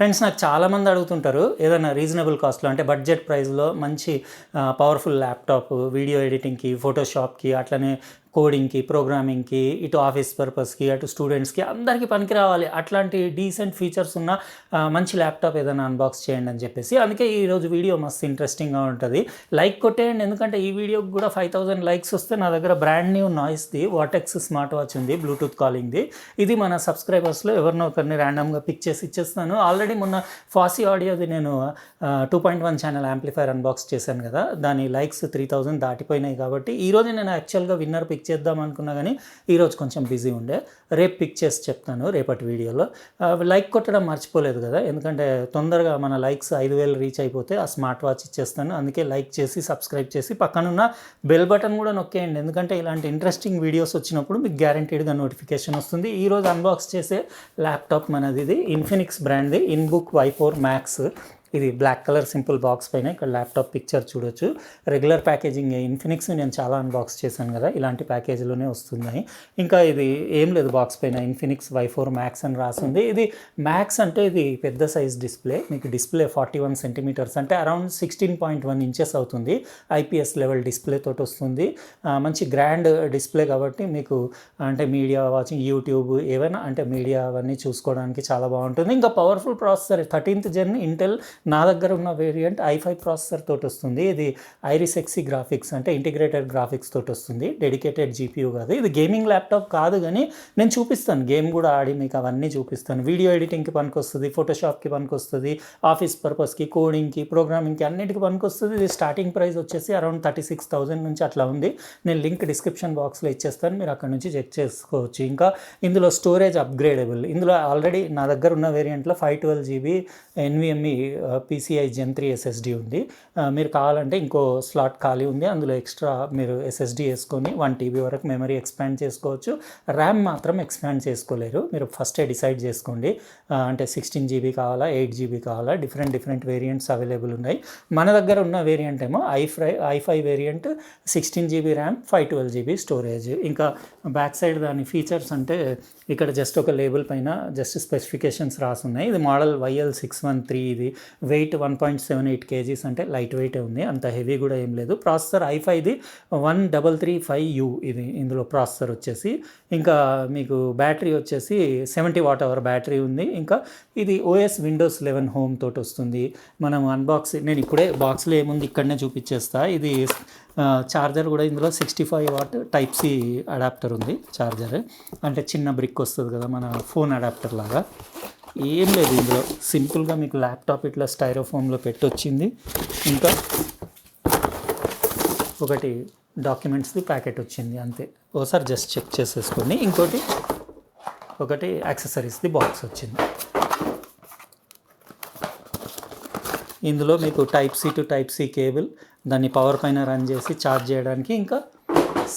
Friends నాకు చాలామంది అడుగుతుంటారు ఏదైనా రీజనబుల్ కాస్ట్లో అంటే బడ్జెట్ ప్రైస్లో మంచి పవర్ఫుల్ ల్యాప్టాప్ వీడియో ఎడిటింగ్కి ఫోటోషాప్కి అట్లనే కోడింగ్కి ప్రోగ్రామింగ్కి ఇటు ఆఫీస్ పర్పస్కి అటు స్టూడెంట్స్కి అందరికీ పనికి రావాలి అట్లాంటి డీసెంట్ ఫీచర్స్ ఉన్న మంచి ల్యాప్టాప్ ఏదైనా అన్బాక్స్ చేయండి అని చెప్పేసి అందుకే ఈరోజు వీడియో మస్తు ఇంట్రెస్టింగ్గా ఉంటుంది. లైక్ కొట్టేయండి, ఎందుకంటే ఈ వీడియోకి కూడా 5000 లైక్స్ వస్తే నా దగ్గర బ్రాండ్ న్యూ నాయిస్ది వాటెక్స్ స్మార్ట్ వాచ్ ఉంది, బ్లూటూత్ కాలింగ్ది. ఇది మన సబ్స్క్రైబర్స్లో ఎవరినో ఒకరిని ర్యాండమ్గా పిక్ చేసి ఇచ్చేస్తాను. ఆల్రెడీ మొన్న ఫాసీ ఆడియోది నేను 2.1 ఛానల్ యాంప్లిఫైర్ అన్బాక్స్ చేశాను కదా, దాని లైక్స్ 3000 దాటిపోయినాయి. కాబట్టి ఈరోజు నేను యాక్చువల్గా విన్నర్ పిక్ చేద్దాం అనుకున్నా కానీ ఈరోజు కొంచెం బిజీ ఉండే, రేపు పిక్ చేసి చెప్తాను రేపటి వీడియోలో. లైక్ కొట్టడం మర్చిపోలేదు కదా, ఎందుకంటే తొందరగా మన లైక్స్ 5000 రీచ్ అయిపోతే ఆ స్మార్ట్ వాచ్ ఇచ్చేస్తాను. అందుకే లైక్ చేసి సబ్స్క్రైబ్ చేసి పక్కనున్న బెల్ బటన్ కూడా నొక్కేయండి, ఎందుకంటే ఇలాంటి ఇంట్రెస్టింగ్ వీడియోస్ వచ్చినప్పుడు మీకు గ్యారంటీడ్గా నోటిఫికేషన్ వస్తుంది. ఈరోజు అన్బాక్స్ చేసే ల్యాప్టాప్ మనది ఇది ఇన్ఫినిక్స్ బ్రాండ్ది ఇన్బుక్ Y4 Max. ఇది బ్లాక్ కలర్ సింపుల్ బాక్స్ పైన ఇక్కడ ల్యాప్టాప్ పిక్చర్ చూడొచ్చు. రెగ్యులర్ ప్యాకేజింగ్ ఇన్ఫినిక్స్ నేను చాలా అన్బాక్స్ చేశాను కదా, ఇలాంటి ప్యాకేజీలోనే వస్తున్నాయి. ఇంకా ఇది ఏం లేదు, బాక్స్ పైన ఇన్ఫినిక్స్ Y4 Max అని రాసింది. ఇది మ్యాక్స్ అంటే ఇది పెద్ద సైజ్ డిస్ప్లే, మీకు డిస్ప్లే 41 సెంటీమీటర్స్ అంటే అరౌండ్ 16.1 ఇంచెస్ అవుతుంది. IPS లెవెల్ డిస్ప్లే తోటి వస్తుంది. మంచి గ్రాండ్ డిస్ప్లే కాబట్టి మీకు అంటే మీడియా వాచింగ్, యూట్యూబ్ ఏవైనా అంటే మీడియా అవన్నీ చూసుకోవడానికి చాలా బాగుంటుంది. ఇంకా పవర్ఫుల్ ప్రాసెసర్ 13th జెన్ ఇంటెల్ నా దగ్గర ఉన్న వేరియంట్ i5 ప్రాసెసర్ తోటి వస్తుంది. ఇది ఐరిస్ ఎక్సీ గ్రాఫిక్స్ అంటే ఇంటిగ్రేటెడ్ గ్రాఫిక్స్ తోటి వస్తుంది, డెడికేటెడ్ GPU కాదు. ఇది గేమింగ్ ల్యాప్టాప్ కాదు, కానీ నేను చూపిస్తాను, గేమ్ కూడా ఆడి మీకు అవన్నీ చూపిస్తాను. వీడియో ఎడిటింగ్కి పనికొస్తుంది, ఫోటోషాప్కి పనికొస్తుంది, ఆఫీస్ పర్పస్కి, కోడింగ్కి, ప్రోగ్రామింగ్కి అన్నిటికీ పనికొస్తుంది. ఇది స్టార్టింగ్ ప్రైస్ వచ్చేసి అరౌండ్ 36,000 నుంచి అట్లా ఉంది. నేను లింక్ డిస్క్రిప్షన్ బాక్స్లో ఇచ్చేస్తాను, మీరు అక్కడ నుంచి చెక్ చేసుకోవచ్చు. ఇంకా ఇందులో స్టోరేజ్ అప్గ్రేడబుల్, ఇందులో ఆల్రెడీ నా దగ్గర ఉన్న వేరియంట్లో 512 GB NVMe PCI Gen 3 SSD ఉంది. మీరు కావాలంటే ఇంకో స్లాట్ ఖాళీ ఉంది, అందులో ఎక్స్ట్రా మీరు SSD వేసుకొని 1 TB వరకు మెమరీ ఎక్స్పాండ్ చేసుకోవచ్చు. ర్యామ్ మాత్రం ఎక్స్పాండ్ చేసుకోలేరు, మీరు ఫస్టే డిసైడ్ చేసుకోండి. అంటే 16 GB కావాలా, 8 GB కావాలా, డిఫరెంట్ వేరియంట్స్ అవైలబుల్ ఉన్నాయి. మన దగ్గర ఉన్న వేరియంట్ ఏమో i5 variant, 16 GB RAM, 512 GB storage. ఇంకా బ్యాక్ సైడ్ దాని ఫీచర్స్ అంటే ఇక్కడ జస్ట్ ఒక లేబుల్ పైన జస్ట్ స్పెసిఫికేషన్స్ రాసున్నాయి. ఇది మోడల్ YL613, ఇది వెయిట్ 1.78 kgs అంటే లైట్ వెయిటే ఉంది, అంత హెవీ కూడా ఏం లేదు. ప్రాసెసర్ i5ది 1335U ఇది ఇందులో ప్రాసెసర్ వచ్చేసి. ఇంకా మీకు బ్యాటరీ వచ్చేసి 70 Wh బ్యాటరీ ఉంది. ఇంకా ఇది OS Windows 11 హోమ్ తోటి వస్తుంది. మనం నేను ఇప్పుడే బాక్స్లో ఏముంది ఇక్కడనే చూపించేస్తా. ఇది ఛార్జర్ కూడా ఇందులో 65 వాట్ టైప్ C అడాప్టర్ ఉంది. ఛార్జర్ అంటే చిన్న బ్రిక్ వస్తుంది కదా మన ఫోన్ అడాప్టర్ లాగా, ఏం లేదు ఇందులో. సింపుల్గా మీకు ల్యాప్టాప్ ఇట్లా స్టైరోఫోమ్లో పెట్టొచ్చింది. ఇంకా ఒకటి డాక్యుమెంట్స్ది ప్యాకెట్ వచ్చింది, అంతే. ఒకసారి జస్ట్ చెక్ చేసేసుకోండి. ఒకటి యాక్సెసరీస్ది బాక్స్ వచ్చింది. ఇందులో మీకు type C to type C cable, దాన్ని పవర్ పైన రన్ చేసి ఛార్జ్ చేయడానికి, ఇంకా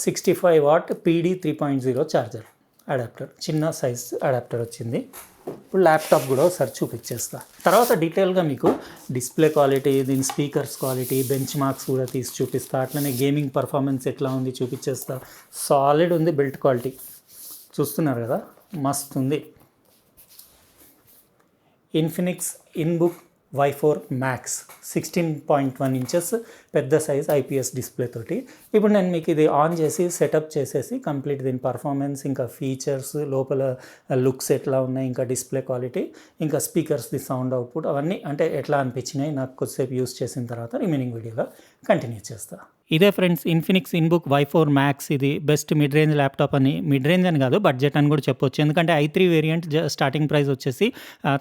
65 వాట్ PD 3.0 ఛార్జర్ అడాప్టర్, చిన్న సైజ్ అడాప్టర్ వచ్చింది. ఇప్పుడు ల్యాప్టాప్ కూడా ఒకసారి చూపించేస్తా. తర్వాత డీటెయిల్గా మీకు డిస్ప్లే క్వాలిటీ, దీని స్పీకర్స్ క్వాలిటీ, బెంచ్ మార్క్స్ కూడా తీసి చూపిస్తా. అట్లనే గేమింగ్ పర్ఫార్మెన్స్ ఎట్లా ఉంది చూపించేస్తా. సాలిడ్ ఉంది బిల్డ్ క్వాలిటీ, చూస్తున్నారు కదా, మస్తు ఉంది. ఇన్ఫినిక్స్ ఇన్బుక్ Y4 Max 16.1 ఇంచెస్ పెద్ద సైజ్ IPS డిస్ప్లే తోటి. ఇప్పుడు నేను మీకు ఇది ఆన్ చేసి సెటప్ చేసేసి కంప్లీట్ దీని పర్ఫార్మెన్స్, ఇంకా ఫీచర్స్, లోపల లుక్స్ ఎట్లా ఉన్నాయి, ఇంకా డిస్ప్లే క్వాలిటీ, ఇంకా స్పీకర్స్ది సౌండ్ అవుట్పుట్, అవన్నీ అంటే ఎట్లా అనిపించినాయి నాకు కొద్దిసేపు యూస్ చేసిన తర్వాత రిమైనింగ్ వీడియోలో కంటిన్యూ చేస్తా. ఇదే ఫ్రెండ్స్ ఇన్ఫినిక్స్ ఇన్బుక్ Y4 Max. ఇది బెస్ట్ మిడ్ రేంజ్ ల్యాప్టాప్ అని, మిడ్ రేంజ్ అని కాదు బడ్జెట్ అని కూడా చెప్పొచ్చు, ఎందుకంటే i3 వేరియంట్ స్టార్టింగ్ ప్రైస్ వచ్చేసి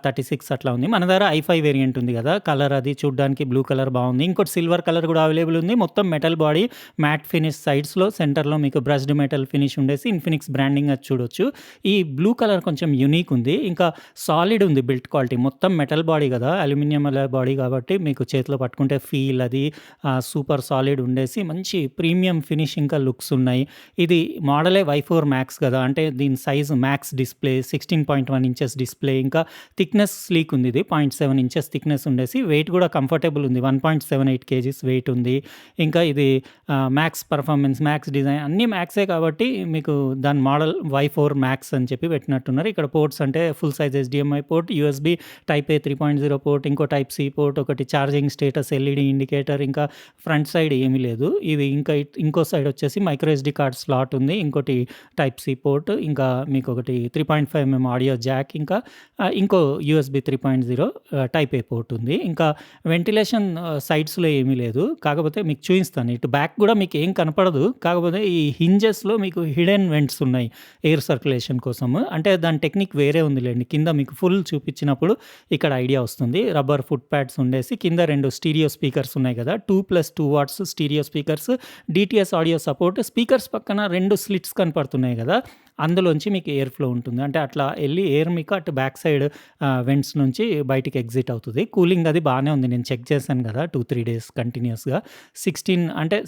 36 అట్లా ఉంది. మన దగ్గర i5 వేరియంట్ ఉంది కదా, కలర్ అది చూడడానికి బ్లూ కలర్ బాగుంది. ఇంకోటి సిల్వర్ కలర్ కూడా అవైలబుల్ ఉంది. మొత్తం మెటల్ బాడీ, మ్యాట్ ఫినిష్, సైడ్స్లో సెంటర్లో మీకు బ్రష్డ్ మెటల్ ఫినిష్ ఉండేసి ఇన్ఫినిక్స్ బ్రాండింగ్ అది చూడొచ్చు. ఈ బ్లూ కలర్ కొంచెం యూనిక్ ఉంది. ఇంకా సాలిడ్ ఉంది బిల్డ్ క్వాలిటీ, మొత్తం మెటల్ బాడీ కదా, అల్యూమినియం బాడీ కాబట్టి మీకు చేతిలో పట్టుకుంటే ఫీల్ అది సూపర్ సాలిడ్ ఉండేసి వచ్చేసి మంచి ప్రీమియం ఫినిష్ ఇంకా లుక్స్ ఉన్నాయి. ఇది మోడలే Y4 మ్యాక్స్ కదా! అంటే దీని size max display 16.1 inches display ఇంకా థిక్‌నెస్ స్లీక్ ఉంది ఇది. 0.7 ఇంచెస్ థిక్‌నెస్ ఉండేసి వెయిట్ కూడా కంఫర్టబుల్ ఉంది. 1.78 కేజీస్ వెయిట్ ఉంది. ఇంకా ఇది మ్యాక్స్ పర్ఫార్మెన్స్, మ్యాక్స్ డిజైన్ అన్నీ మ్యాక్సే కాబట్టి మీకు దాని మోడల్ Y4 మ్యాక్స్ అని చెప్పి పెట్టినట్టున్నారు. ఇక్కడ పోర్ట్స్ అంటే full size HDMI port, USB type A 3.0 port, ఇంకో టైప్ సి పోర్ట్, ఒకటి ఛార్జింగ్ స్టేటస్ ఎల్ఈడీ ఇండికేటర్, ఇంకా ఫ్రంట్ సైడ్ ఏమీ లేదు. ఇది ఇంకా ఇంకో సైడ్ వచ్చేసి మైక్రో ఎస్‌డీ కార్డ్ స్లాట్ ఉంది. ఇంకోటి టైప్ సి పోర్ట్, ఇంకా మీకు ఒకటి 3.5 mm ఆడియో జాక్, ఇంకా ఇంకో యూఎస్‌బీ 3.0 టైప్ ఏ పోర్ట్ ఉంది. ఇంకా వెంటిలేషన్ సైడ్స్‌లో ఏమీ లేదు. కాకపోతే మీకు చూపిస్తాను. ఇటు బ్యాక్ కూడా మీకు ఏం కనపడదు. కాకపోతే ఈ హింజెస్‌లో మీకు హిడెన్ వెంట్స్ ఉన్నాయి ఎయిర్ సర్క్యులేషన్ కోసము. అంటే దాని టెక్నిక్ వేరే ఉందిలెండి. కింద మీకు ఫుల్ చూపించినప్పుడు ఇక్కడ ఐడియా వస్తుంది. రబ్బర్ ఫుట్ ప్యాడ్స్ ఉండేసి కింద 2 స్టీరియో స్పీకర్స్ ఉన్నాయి కదా! 2+2 watts stereo speakers, DTS audio support. Speakers పక్కన 2 స్లిట్స్ కనపడుతున్నాయి కదా! అందులోంచి మీకు ఎయిర్ ఫ్లో ఉంటుంది. అంటే అట్లా ఎళ్లి ఎయిర్ మీకు అటు బ్యాక్ సైడ్ వెంట్స్ నుంచి బయటికి ఎగ్జిట్ అవుతది. కూలింగ్ అది బానే ఉంది. నేను చెక్ చేశాను కదా! 2-3 డేస్ కంటిన్యూయస్‌గా.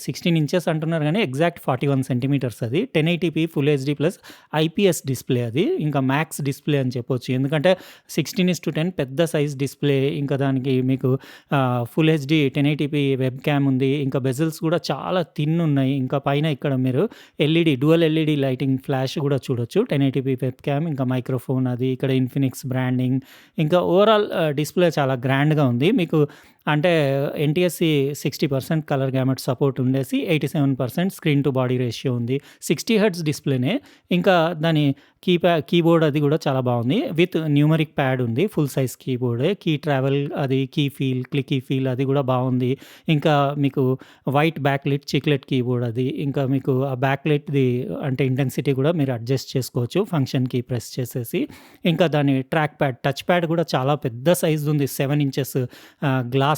16 ఇంచెస్ అంటున్నారు గానీ ఎగ్జాక్ట్ 41 సెంటీమీటర్స్ అది. 1080p full HD plus IPS display అది. ఇంకా మ్యాక్స్ డిస్‌ప్లే అని చెప్పొచ్చు. ఎందుకంటే 16:10 పెద్ద సైజ్ డిస్‌ప్లే. ఇంకా దానికి మీకు full HD 1080p web cam ఉంది. ఇంకా బెజిల్స్ కూడా చాలా థిన్ ఉన్నాయి. ఇంకా పైన ఇక్కడ మీరు డ్యూయల్ ఎల్ఈడీ లైటింగ్ ఫ్లాష్ కూడా చూడొచ్చు. 1080p వెబ్ క్యామ్, ఇంకా మైక్రోఫోన్ అది. ఇక్కడ ఇన్ఫినిక్స్ బ్రాండింగ్. ఇంకా ఓవరాల్ డిస్‌ప్లే చాలా గ్రాండ్‌గా ఉంది. మీకు అంటే ఎన్టీఎస్‌సి 60% కలర్ గ్యామెట్ సపోర్ట్ ఉండేసి 87% స్క్రీన్ టు బాడీ రేషియో ఉంది. 60 హెర్ట్జ్ డిస్‌ప్లేనే. ఇంకా దాని కీబోర్డ్ అది కూడా చాలా బాగుంది. విత్ న్యూమరిక్ ప్యాడ్ ఉంది. ఫుల్ సైజ్ కీబోర్డే. కీ ట్రావెల్ అది క్లిక్కీ ఫీల్ అది కూడా బాగుంది. ఇంకా మీకు వైట్ బ్యాక్‌లైట్ చిక్లెట్ కీబోర్డ్ అది. ఇంకా మీకు ఆ బ్యాక్‌లైట్‌ది అంటే ఇంటెన్సిటీ కూడా మీరు అడ్జస్ట్ చేసుకోవచ్చు ఫంక్షన్ కీ ప్రెస్ చేసేసి. ఇంకా దాని ట్రాక్ ప్యాడ్, టచ్ ప్యాడ్ కూడా చాలా పెద్ద సైజ్‌ది ఉంది. 7 ఇంచెస్ గ్లాస్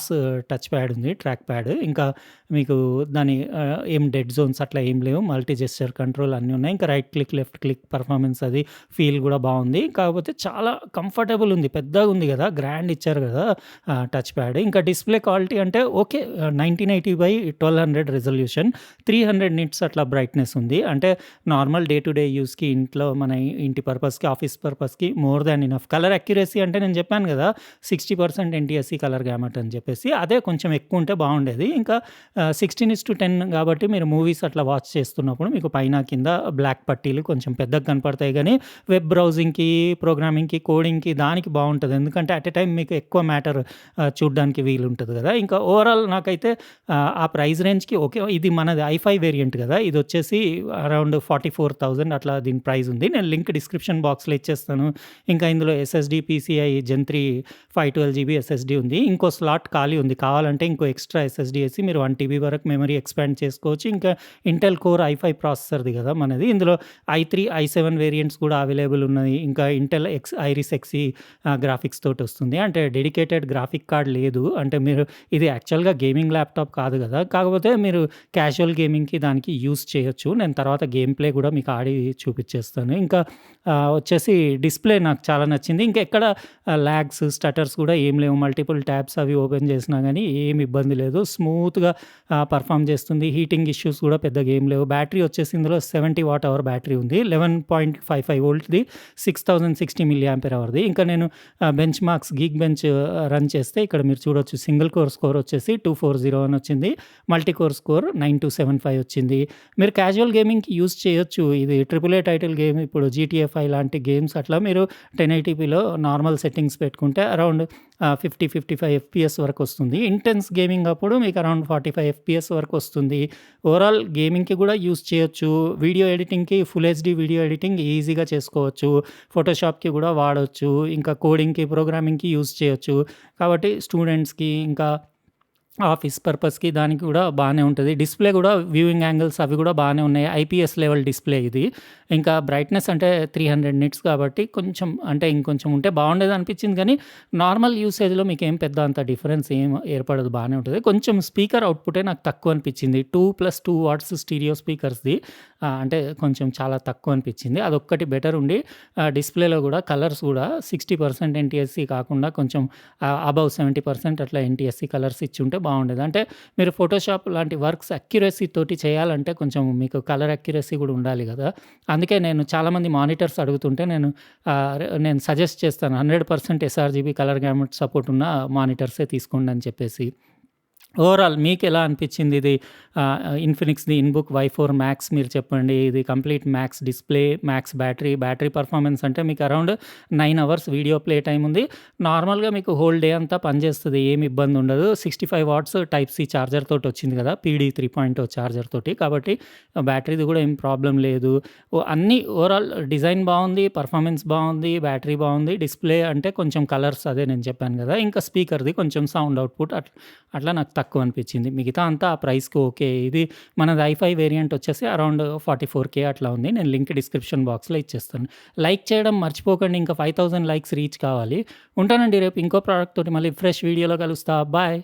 టచ్ ప్యాడ్ ఉంది, ట్రాక్ ప్యాడ్. ఇంకా మీకు దాని ఏం డెడ్ జోన్స్ అట్లా ఏం లేవు. మల్టీ జెస్చర్ కంట్రోల్ అన్నీ ఉన్నాయి. ఇంకా right click, left click performance అది ఫీల్ కూడా బాగుంది. కాకపోతే చాలా కంఫర్టబుల్ ఉంది. పెద్దగా ఉంది కదా! గ్రాండ్ ఇచ్చారు కదా టచ్ ప్యాడ్. ఇంకా డిస్‌ప్లే క్వాలిటీ అంటే ఓకే. 1980x1200 రిజల్యూషన్, 300 నిట్స్ అట్లా బ్రైట్‌నెస్ ఉంది. అంటే నార్మల్ డే టు డే యూజ్‌కి ఇంట్లో మన ఇంటి పర్పస్‌కి, ఆఫీస్ పర్పస్‌కి more than enough. Colour accuracy అంటే నేను చెప్పాను కదా! 60% ఎన్టీఎస్‌సి కలర్ గ్యామెట్ అని చెప్పేసి. అదే కొంచెం ఎక్కువ ఉంటే బాగుండేది. ఇంకా 16:10 కాబట్టి మీరు మూవీస్ అట్లా వాచ్ చేస్తున్నప్పుడు మీకు పైన కింద బ్లాక్ పట్టీలు కొంచెం పెద్దగా కనపడతాయి గానీ వెబ్ బ్రౌజింగ్‌కి, ప్రోగ్రామింగ్‌కి, కోడింగ్‌కి దానికి బాగుంటది. ఎందుకంటే అట్ ఎ టైమ్ మీకు ఎక్కువ మ్యాటర్ చూడ్డానికి వీలుంటది కదా! ఇంకా ఓవరాల్ నాకైతే ఆ ప్రైస్ రేంజ్‌కి ఓకే. ఇది మనది i5 వేరియంట్ కదా! ఇదొచ్చేసి అరౌండ్ 44,000 అట్లా దీని ప్రైస్ ఉంది. నేను లింక్ డిస్క్రిప్షన్ బాక్స్‌లో ఇచ్చేస్తాను. ఇంకా ఇందులో SSD PCI Gen 3 512 GB SSD ఉంది. ఇంకో స్లాట్ ఖాళీ ఉంది. కావాలంటే ఇంకో ఎక్స్ట్రా ఎస్ఎస్‌డి ఏసి మీరు 1 టీబీ వరకు మెమరీ ఎక్స్పాండ్ చేసుకోవచ్చు. ఇంకా ఇంటెల్ కోర్ i5 ప్రాసెసర్‌ది కదా మనది. ఇందులో i3, i7 వేరియంట్స్ కూడా అవైలబుల్ ఉన్నాయి. ఇంకా ఇంటెల్ ఐరిస్ ఎక్సీ గ్రాఫిక్స్ తోటి వస్తుంది. అంటే డెడికేటెడ్ గ్రాఫిక్ కార్డ్ లేదు. అంటే మీరు ఇది యాక్చువల్‌గా గేమింగ్ ల్యాప్‌టాప్ కాదు కదా! కాకపోతే మీరు క్యాజువల్ గేమింగ్‌కి దానికి యూజ్ చేయొచ్చు. నేను తర్వాత గేమ్ ప్లే కూడా మీకు ఆడి చూపించేస్తాను. ఇంకా వచ్చేసి డిస్‌ప్లే నాకు చాలా నచ్చింది. ఇంకా ఎక్కడ లాగ్స్, స్టటర్స్ కూడా ఏం లేవు. మల్టిపుల్ ట్యాబ్స్ అవి ఓపెన్ చేసినా గానీ ఏమి ఇబ్బంది లేదు. స్మూత్‌గా పర్ఫార్మ్ చేస్తుంది. హీటింగ్ ఇష్యూస్ కూడా పెద్దగా ఏం లేవు. బ్యాటరీ వచ్చేసి ఇందులో 70 వాట్ అవర్ బ్యాటరీ ఉంది. 11.55 వోల్ట్‌ది, 6060 మిల్లీ యాంపియర్ అవర్‌ది. ఇంకా నేను bench marks geek bench run చేస్తే ఇక్కడ మీరు చూడొచ్చు. సింగిల్ కోర్ స్కోర్ వచ్చేసి 240 అని వచ్చింది. మల్టీ కోర్ స్కోర్ 9275 వచ్చింది. మీరు క్యాజువల్ గేమింగ్‌కి యూజ్ చేయొచ్చు. ఇది AAA టైటిల్ గేమ్. ఇప్పుడు GTA 5 లాంటి గేమ్స్ అట్లా మీరు 1080pలో నార్మల్ సెట్టింగ్స్ పెట్టుకుంటే అరౌండ్ 50-55 FPS వరకు వస్తుంది. ఇంటెన్స్ గేమింగ్ అప్పుడు మీకు అరౌండ్ 45 FPS వరకు వస్తుంది. ఓవరాల్ గేమింగ్‌కి కూడా యూజ్ చేయొచ్చు. వీడియో ఎడిటింగ్‌కి ఫుల్ హెచ్‌డీ వీడియో ఎడిటింగ్ ఈజీగా చేసుకోవచ్చు. ఫోటోషాప్‌కి కూడా వాడొచ్చు. ఇంకా కోడింగ్‌కి, ప్రోగ్రామింగ్‌కి యూజ్ చేయొచ్చు. కాబట్టి స్టూడెంట్స్‌కి ఇంకా ఆఫీస్ పర్పస్‌కి దానికి కూడా బానే ఉంటది. డిస్‌ప్లే కూడా వ్యూయింగ్ యాంగిల్స్ అవి కూడా బానే ఉన్నాయి. ఐపీఎస్ లెవెల్ డిస్‌ప్లే ఇది. ఇంకా బ్రైట్‌నెస్ అంటే 300 నిట్స్ కాబట్టి కొంచెం అంటే ఇంకొంచెం ఉంటే బాగుండేది అనిపించింది కానీ నార్మల్ యూసేజ్‌లో మీకేం పెద్ద అంత డిఫరెన్స్ ఏం ఏర్పడదు. బానే ఉంటది. కొంచెం స్పీకర్ అవుట్‌పుటే నాకు తక్కువ అనిపించింది. 2+2 వాట్స్ స్టీరియో స్పీకర్స్‌ది అంటే కొంచెం చాలా తక్కువ అనిపించింది. అదొక్కటి బెటర్ ఉండి డిస్‌ప్లేలో కూడా కలర్స్ కూడా 60% ఎన్టీఎస్‌సి కాకుండా కొంచెం అబవ్ 70% అట్లా ఎన్టీఎస్‌సి కలర్స్ ఇచ్చుంటే బాగుండేది. అంటే మీరు ఫోటోషాప్ లాంటి వర్క్స్ అక్యురసీ తోటి చేయాలంటే కొంచెం మీకు కలర్ అక్యురసీ కూడా ఉండాలి కదా! అందుకే నేను చాలామంది మానిటర్స్ అడుగుతుంటే నేను సజెస్ట్ చేస్తాను 100% ఎస్ఆర్‌జీబీ కలర్ గ్యాముట్ సపోర్ట్ ఉన్న మానిటర్సే తీసుకోండి అని చెప్పేసి. ఓవరాల్ మీకెలా అనిపించింది ఇది? ఇన్ఫినిక్స్‌ది ఇన్‌బుక్ వై4 మ్యాక్స్ మీరు చెప్పండి. ఇది complete max display, max battery performance అంటే మీకు around 9 hours video play time ఉంది. నార్మల్‌గా మీకు హోల్ డే అంతా పనిచేస్తది. ఏమి ఇబ్బంది ఉండదు. 65 వాట్స్ టైప్ సి చార్జర్ తోటి వచ్చింది కదా! పీడీ 3.0 చార్జర్ తోటి. కాబట్టి బ్యాటరీది కూడా ఏం ప్రాబ్లమ్ లేదు. అన్నీ ఓవరాల్ డిజైన్ బావుంది, పర్ఫార్మెన్స్ బావుంది, బ్యాటరీ బావుంది. డిస్‌ప్లే అంటే కొంచెం కలర్స్ అదే నేను చెప్పాను కదా! ఇంకా స్పీకర్‌ది కొంచెం సౌండ్ అవుట్‌పుట్ అట్లా నాకు తక్కువ అనిపించింది. మిగతా అంతా ఆ ప్రైస్‌కి ఓకే. ఇది మనది ఐ5 వేరియంట్ వచ్చేసి అరౌండ్ 44,000 అట్లా ఉంది. నేను లింక్ డిస్క్రిప్షన్ బాక్స్‌లో ఇచ్చేస్తాను. లైక్ చేయడం మర్చిపోకండి. ఇంకా 5000 లైక్స్ రీచ్ కావాలి. ఉంటానండి రేపు ఇంకో ప్రోడక్ట్ తోటి మళ్ళీ ఫ్రెష్ వీడియోలో కలుస్తా. బాయ్.